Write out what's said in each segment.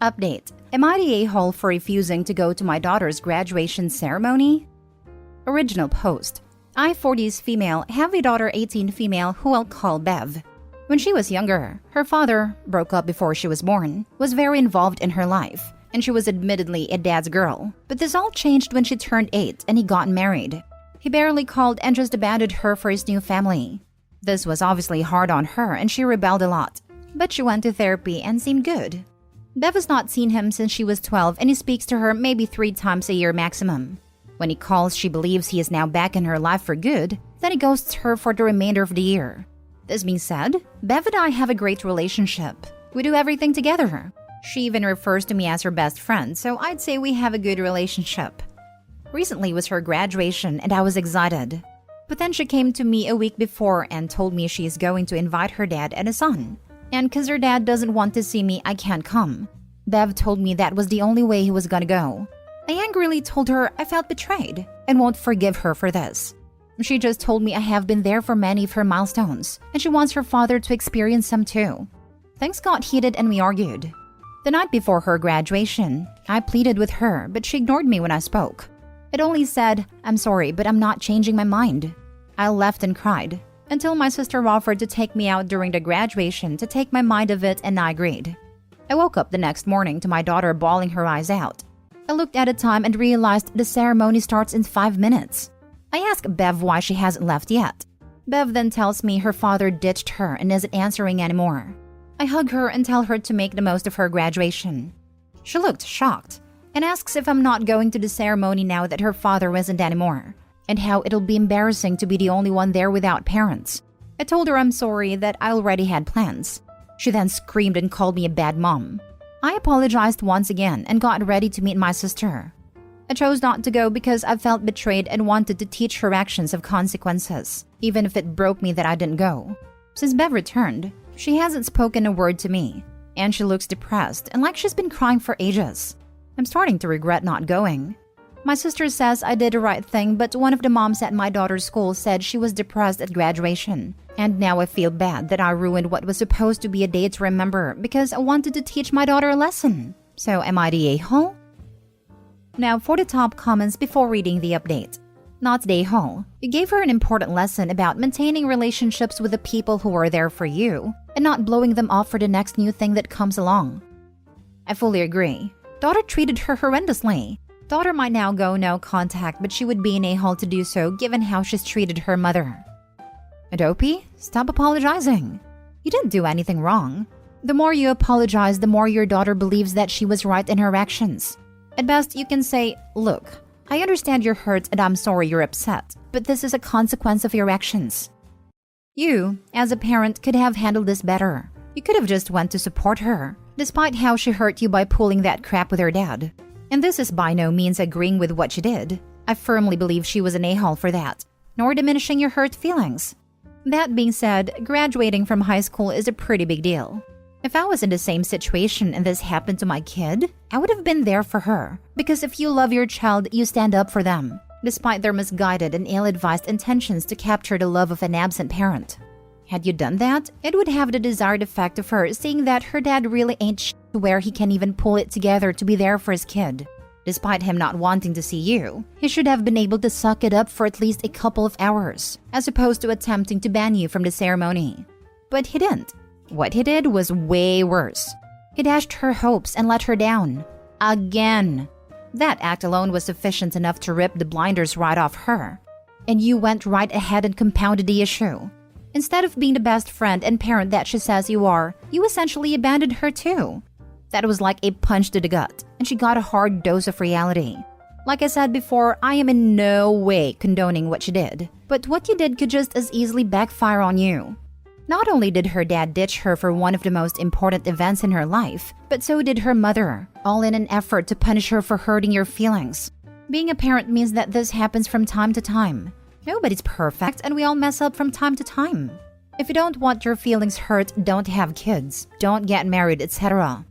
Update. Am I the a-hole for refusing to go to my daughter's graduation ceremony? Original post. I, 40s female, have a daughter 18 female who I'll call Bev. When she was younger, her father, broke up before she was born, was very involved in her life, and she was admittedly a dad's girl. But this all changed when she turned 8 and he got married. He barely called and just abandoned her for his new family. This was obviously hard on her and she rebelled a lot. But she went to therapy and seemed good. Bev has not seen him since she was 12 and he speaks to her maybe 3 times a year maximum. When he calls, she believes he is now back in her life for good, then he ghosts her for the remainder of the year. This being said, Bev and I have a great relationship. We do everything together. She even refers to me as her best friend, so I'd say we have a good relationship. Recently was her graduation and I was excited. But then she came to me a week before and told me she is going to invite her dad and a son. And because her dad doesn't want to see me, I can't come. Bev told me that was the only way he was gonna go. I angrily told her I felt betrayed and won't forgive her for this. She just told me I have been there for many of her milestones and she wants her father to experience some too. Things got heated and we argued. The night before her graduation, I pleaded with her, but she ignored me when I spoke. It only said, "I'm sorry, but I'm not changing my mind." I left and cried, until my sister offered to take me out during the graduation to take my mind of it and I agreed. I woke up the next morning to my daughter bawling her eyes out. I looked at the time and realized the ceremony starts in 5 minutes. I asked Bev why she hasn't left yet. Bev then tells me her father ditched her and isn't answering anymore. I hug her and tell her to make the most of her graduation. She looked shocked and asks if I'm not going to the ceremony now that her father isn't anymore, and how it'll be embarrassing to be the only one there without parents. I told her I'm sorry, that I already had plans. She then screamed and called me a bad mom. I apologized once again and got ready to meet my sister. I chose not to go because I felt betrayed and wanted to teach her actions of consequences, even if it broke me that I didn't go. Since Bev returned, she hasn't spoken a word to me, and she looks depressed and like she's been crying for ages. I'm starting to regret not going. My sister says I did the right thing, but one of the moms at my daughter's school said she was depressed at graduation. And now I feel bad that I ruined what was supposed to be a day to remember because I wanted to teach my daughter a lesson. So am I the a-hole? Now for the top comments before reading the update. Not the a-hole. You gave her an important lesson about maintaining relationships with the people who are there for you and not blowing them off for the next new thing that comes along. I fully agree. Daughter treated her horrendously. Daughter might now go no contact, but she would be an a-hole to do so given how she's treated her mother. Adopi, stop apologizing. You didn't do anything wrong. The more you apologize, the more your daughter believes that she was right in her actions. At best, you can say, "Look, I understand you're hurt and I'm sorry you're upset, but this is a consequence of your actions." You, as a parent, could have handled this better. You could have just went to support her, despite how she hurt you by pulling that crap with her dad. And this is by no means agreeing with what she did. I firmly believe she was an a-hole for that, nor diminishing your hurt feelings. That being said, graduating from high school is a pretty big deal. If I was in the same situation and this happened to my kid, I would have been there for her. Because if you love your child, you stand up for them, despite their misguided and ill-advised intentions to capture the love of an absent parent. Had you done that, it would have the desired effect of her seeing that her dad really ain't shit to where he can even pull it together to be there for his kid. Despite him not wanting to see you, he should have been able to suck it up for at least a couple of hours, as opposed to attempting to ban you from the ceremony. But he didn't. What he did was way worse. He dashed her hopes and let her down. Again. That act alone was sufficient enough to rip the blinders right off her. And you went right ahead and compounded the issue. Instead of being the best friend and parent that she says you are, you essentially abandoned her too. That was like a punch to the gut, and she got a hard dose of reality. Like I said before, I am in no way condoning what she did, but what you did could just as easily backfire on you. Not only did her dad ditch her for one of the most important events in her life, but so did her mother, all in an effort to punish her for hurting your feelings. Being a parent means that this happens from time to time. Nobody's perfect, and we all mess up from time to time. If you don't want your feelings hurt, don't have kids, don't get married, etc.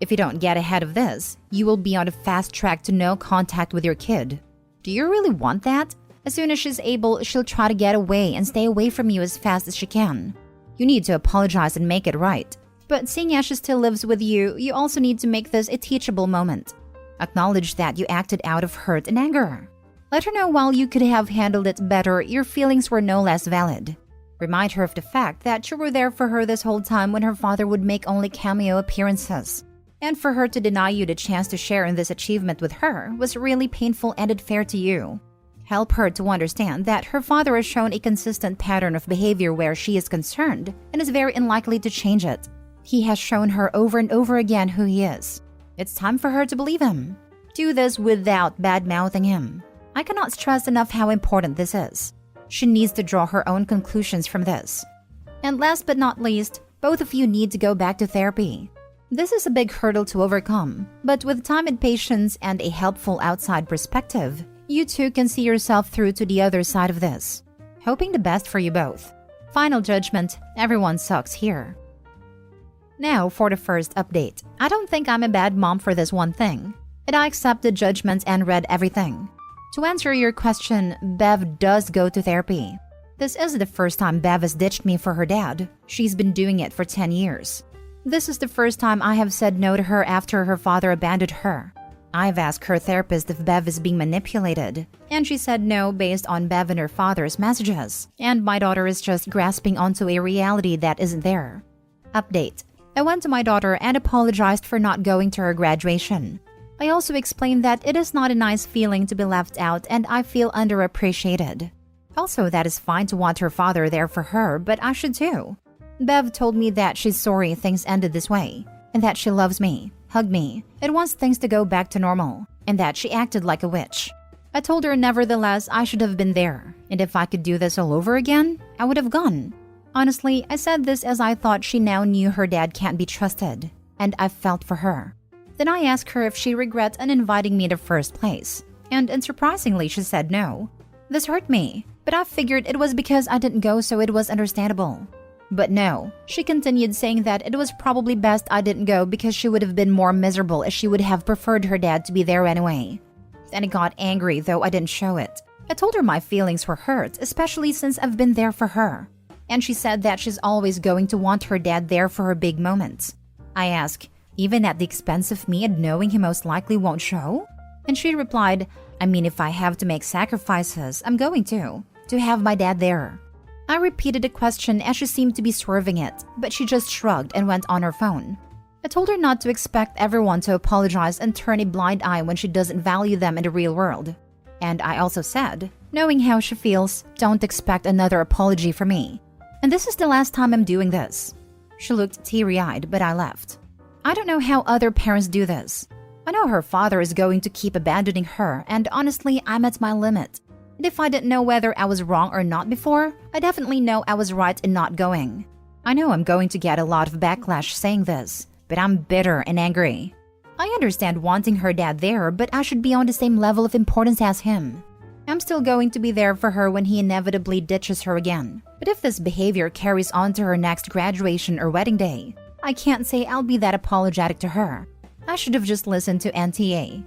If you don't get ahead of this, you will be on a fast track to no contact with your kid. Do you really want that? As soon as she's able, she'll try to get away and stay away from you as fast as she can. You need to apologize and make it right. But seeing as she still lives with you, you also need to make this a teachable moment. Acknowledge that you acted out of hurt and anger. Let her know while you could have handled it better, your feelings were no less valid. Remind her of the fact that you were there for her this whole time when her father would make only cameo appearances. And for her to deny you the chance to share in this achievement with her was really painful and unfair to you. Help her to understand that her father has shown a consistent pattern of behavior where she is concerned and is very unlikely to change it. He has shown her over and over again who he is. It's time for her to believe him. Do this without bad-mouthing him. I cannot stress enough how important this is. She needs to draw her own conclusions from this. And last but not least, both of you need to go back to therapy. This is a big hurdle to overcome, but with time and patience and a helpful outside perspective, you two can see yourself through to the other side of this. Hoping the best for you both. Final judgment, everyone sucks here. Now for the first update. I don't think I'm a bad mom for this one thing, and I accepted judgments and read everything. To answer your question, Bev does go to therapy. This is the first time Bev has ditched me for her dad. She's been doing it for 10 years. This is the first time I have said no to her after her father abandoned her. I've asked her therapist if Bev is being manipulated, and she said no based on Bev and her father's messages, and my daughter is just grasping onto a reality that isn't there. Update. I went to my daughter and apologized for not going to her graduation. I also explained that it is not a nice feeling to be left out and I feel underappreciated. Also, that is fine to want her father there for her, but I should too. Bev told me that she's sorry things ended this way, and that she loves me, hugged me, and wants things to go back to normal, and that she acted like a witch. I told her nevertheless I should have been there, and if I could do this all over again, I would have gone. Honestly, I said this as I thought she now knew her dad can't be trusted, and I felt for her. Then I asked her if she regrets uninviting me in the first place, and unsurprisingly she said no. This hurt me, but I figured it was because I didn't go so it was understandable. But no, she continued saying that it was probably best I didn't go because she would have been more miserable as she would have preferred her dad to be there anyway. Then I got angry though I didn't show it. I told her my feelings were hurt, especially since I've been there for her. And she said that she's always going to want her dad there for her big moments. I asked, even at the expense of me and knowing he most likely won't show? And she replied, I mean if I have to make sacrifices, I'm going to have my dad there. I repeated the question as she seemed to be swerving it, but she just shrugged and went on her phone. I told her not to expect everyone to apologize and turn a blind eye when she doesn't value them in the real world. And I also said, knowing how she feels, don't expect another apology from me. And this is the last time I'm doing this. She looked teary-eyed, but I left. I don't know how other parents do this. I know her father is going to keep abandoning her, and honestly, I'm at my limit. And if I didn't know whether I was wrong or not before, I definitely know I was right in not going. I know I'm going to get a lot of backlash saying this, but I'm bitter and angry. I understand wanting her dad there, but I should be on the same level of importance as him. I'm still going to be there for her when he inevitably ditches her again. But if this behavior carries on to her next graduation or wedding day, I can't say I'll be that apologetic to her. I should have just listened to NTA.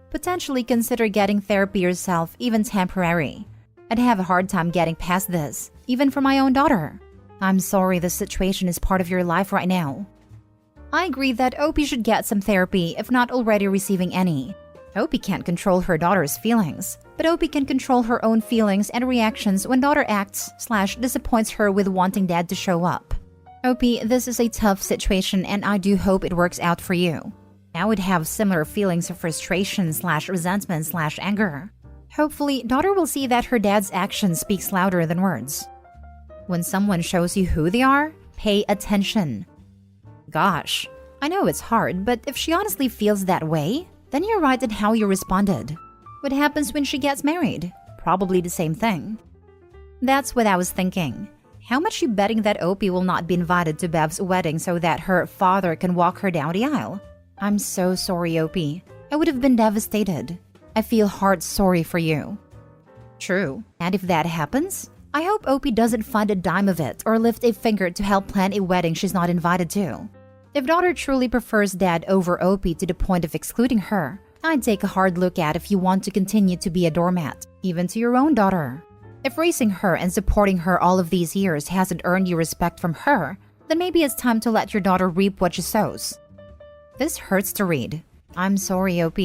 Potentially consider getting therapy yourself, even temporary. I'd have a hard time getting past this, even for my own daughter. I'm sorry this situation is part of your life right now. I agree that Opie should get some therapy if not already receiving any. Opie can't control her daughter's feelings, but Opie can control her own feelings and reactions when daughter acts/disappoints her with wanting dad to show up. Opie, this is a tough situation and I do hope it works out for you. I would have similar feelings of frustration/resentment/anger. Hopefully, daughter will see that her dad's action speaks louder than words. When someone shows you who they are, pay attention. Gosh, I know it's hard, but if she honestly feels that way, then you're right in how you responded. What happens when she gets married? Probably the same thing. That's what I was thinking. How much you betting that Opie will not be invited to Bev's wedding so that her father can walk her down the aisle? I'm so sorry, Opie. I would have been devastated. I feel hard sorry for you. True. And if that happens, I hope Opie doesn't fund a dime of it or lift a finger to help plan a wedding she's not invited to. If daughter truly prefers dad over Opie to the point of excluding her, I'd take a hard look at if you want to continue to be a doormat, even to your own daughter. If raising her and supporting her all of these years hasn't earned you respect from her, then maybe it's time to let your daughter reap what she sows. This hurts to read. I'm sorry, OP.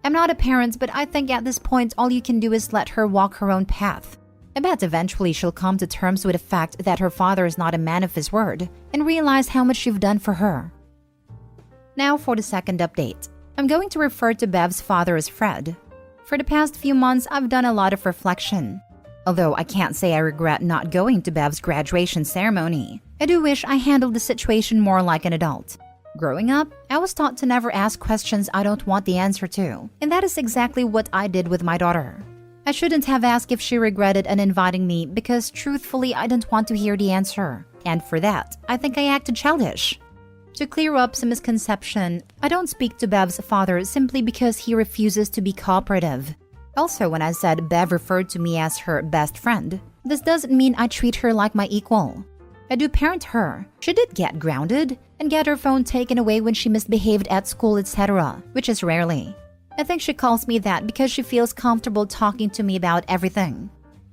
I'm not a parent, but I think at this point all you can do is let her walk her own path. I bet eventually she'll come to terms with the fact that her father is not a man of his word and realize how much you've done for her. Now for the second update. I'm going to refer to Bev's father as Fred. For the past few months, I've done a lot of reflection. Although I can't say I regret not going to Bev's graduation ceremony, I do wish I handled the situation more like an adult. Growing up, I was taught to never ask questions I don't want the answer to, and that is exactly what I did with my daughter. I shouldn't have asked if she regretted uninviting me because truthfully I didn't want to hear the answer, and for that, I think I acted childish. To clear up some misconception, I don't speak to Bev's father simply because he refuses to be cooperative. Also, when I said Bev referred to me as her best friend, this doesn't mean I treat her like my equal. I do parent her. She did get grounded and get her phone taken away when she misbehaved at school, etc., which is rarely. I think she calls me that because she feels comfortable talking to me about everything.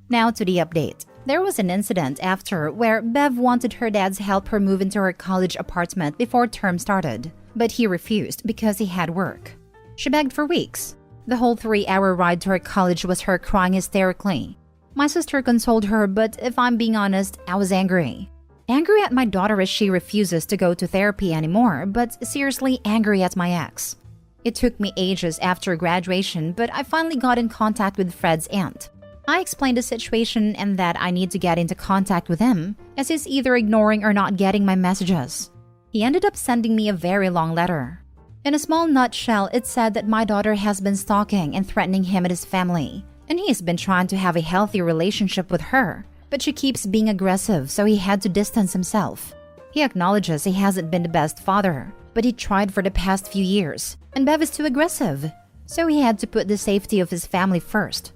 Now to the update. There was an incident after where Bev wanted her dad to help her move into her college apartment before term started, but he refused because he had work. She begged for weeks. The whole 3-hour ride to her college was her crying hysterically. My sister consoled her, but if I'm being honest, I was angry. Angry at my daughter as she refuses to go to therapy anymore, but seriously angry at my ex. It took me ages after graduation, but I finally got in contact with Fred's aunt. I explained the situation and that I need to get into contact with him, as he's either ignoring or not getting my messages. He ended up sending me a very long letter. In a small nutshell, it said that my daughter has been stalking and threatening him and his family, and he's been trying to have a healthy relationship with her, but she keeps being aggressive, so he had to distance himself. He acknowledges he hasn't been the best father, but he tried for the past few years, and Bev is too aggressive, so he had to put the safety of his family first.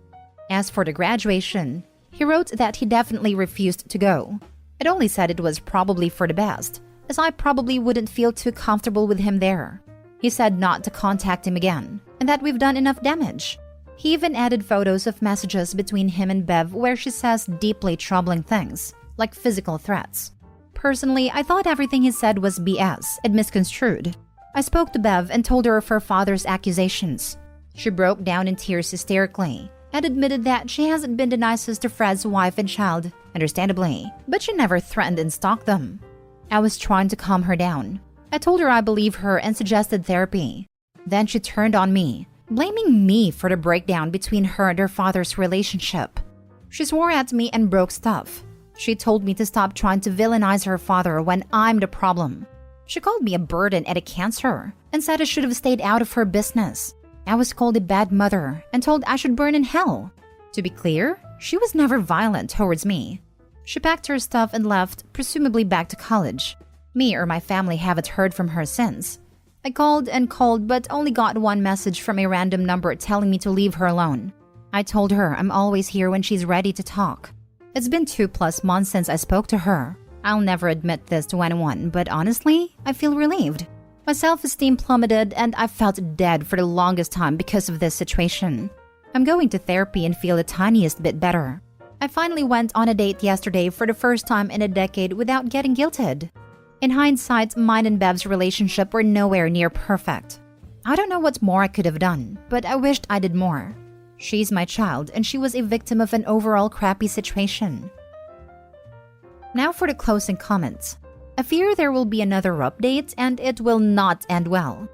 As for the graduation, he wrote that he definitely refused to go. It only said it was probably for the best, as I probably wouldn't feel too comfortable with him there. He said not to contact him again, and that we've done enough damage. He even added photos of messages between him and Bev where she says deeply troubling things, like physical threats. Personally, I thought everything he said was BS and misconstrued. I spoke to Bev and told her of her father's accusations. She broke down in tears hysterically and admitted that she hasn't been the nicest to Fred's wife and child, understandably, but she never threatened and stalked them. I was trying to calm her down. I told her I believe her and suggested therapy. Then she turned on me, blaming me for the breakdown between her and her father's relationship. She swore at me and broke stuff. She told me to stop trying to villainize her father when I'm the problem. She called me a burden and a cancer and said I should have stayed out of her business. I was called a bad mother and told I should burn in hell. To be clear, she was never violent towards me. She packed her stuff and left, presumably back to college. Me or my family haven't heard from her since. I called and called but only got one message from a random number telling me to leave her alone. I told her I'm always here when she's ready to talk. It's been 2+ months since I spoke to her. I'll never admit this to anyone, but honestly, I feel relieved. My self-esteem plummeted and I felt dead for the longest time because of this situation. I'm going to therapy and feel the tiniest bit better. I finally went on a date yesterday for the first time in a decade without getting guilted. In hindsight, mine and Bev's relationship were nowhere near perfect. I don't know what more I could have done, but I wished I did more. She's my child and she was a victim of an overall crappy situation. Now for the closing comments. I fear there will be another update and it will not end well.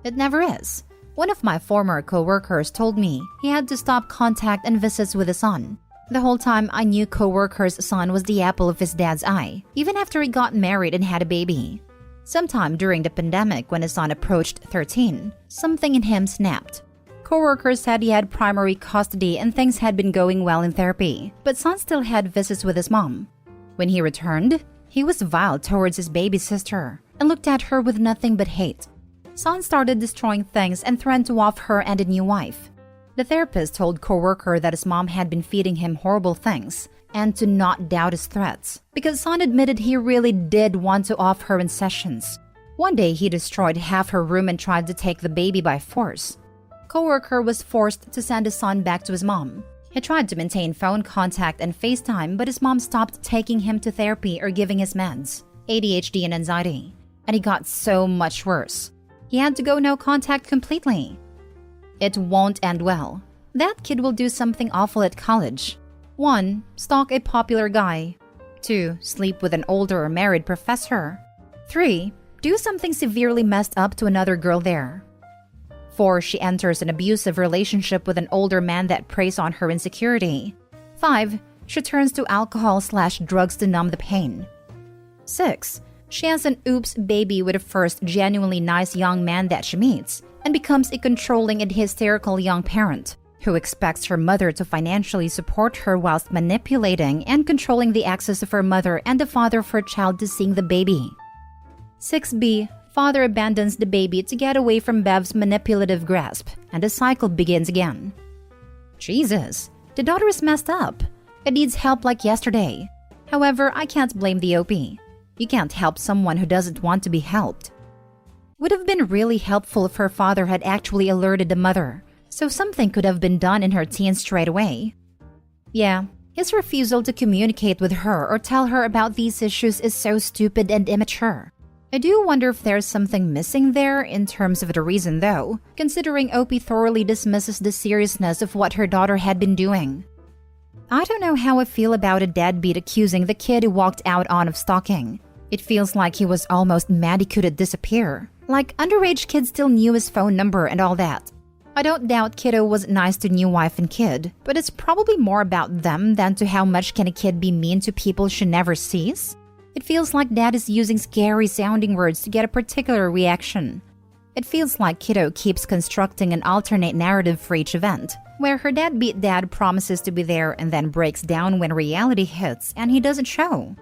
It never is. One of my former co-workers told me he had to stop contact and visits with his son. The whole time I knew co-worker's son was the apple of his dad's eye, even after he got married and had a baby. Sometime during the pandemic when his son approached 13, something in him snapped. Co-worker said he had primary custody and things had been going well in therapy, but son still had visits with his mom. When he returned, he was vile towards his baby sister and looked at her with nothing but hate. Son started destroying things and threatened to off her and a new wife. The therapist told co-worker that his mom had been feeding him horrible things and to not doubt his threats because son admitted he really did want to off her in sessions. One day he destroyed half her room and tried to take the baby by force. Co-worker was forced to send his son back to his mom. He tried to maintain phone contact and FaceTime, but his mom stopped taking him to therapy or giving his meds. ADHD and anxiety, and it got so much worse. He had to go no contact completely. It won't end well. That kid will do something awful at college. 1. Stalk a popular guy. 2. Sleep with an older or married professor. 3. Do something severely messed up to another girl there. 4. She enters an abusive relationship with an older man that preys on her insecurity. 5. She turns to alcohol/drugs to numb the pain. 6. She has an oops baby with a first genuinely nice young man that she meets and becomes a controlling and hysterical young parent who expects her mother to financially support her whilst manipulating and controlling the access of her mother and the father of her child to seeing the baby. 6b. Father abandons the baby to get away from Bev's manipulative grasp, and the cycle begins again. Jesus, the daughter is messed up. It needs help like yesterday. However, I can't blame the OP. You can't help someone who doesn't want to be helped. Would have been really helpful if her father had actually alerted the mother, so something could have been done in her teens straight away. Yeah, his refusal to communicate with her or tell her about these issues is so stupid and immature. I do wonder if there's something missing there in terms of the reason though, considering OP thoroughly dismisses the seriousness of what her daughter had been doing. I don't know how I feel about a deadbeat accusing the kid who walked out on of stalking. It feels like he was almost mad he couldn't disappear. Like underage kids still knew his phone number and all that. I don't doubt kiddo was nice to new wife and kid, but it's probably more about them than to how much can a kid be mean to people she never sees. It feels like dad is using scary sounding words to get a particular reaction. It feels like kiddo keeps constructing an alternate narrative for each event, where her deadbeat dad promises to be there and then breaks down when reality hits and he doesn't show.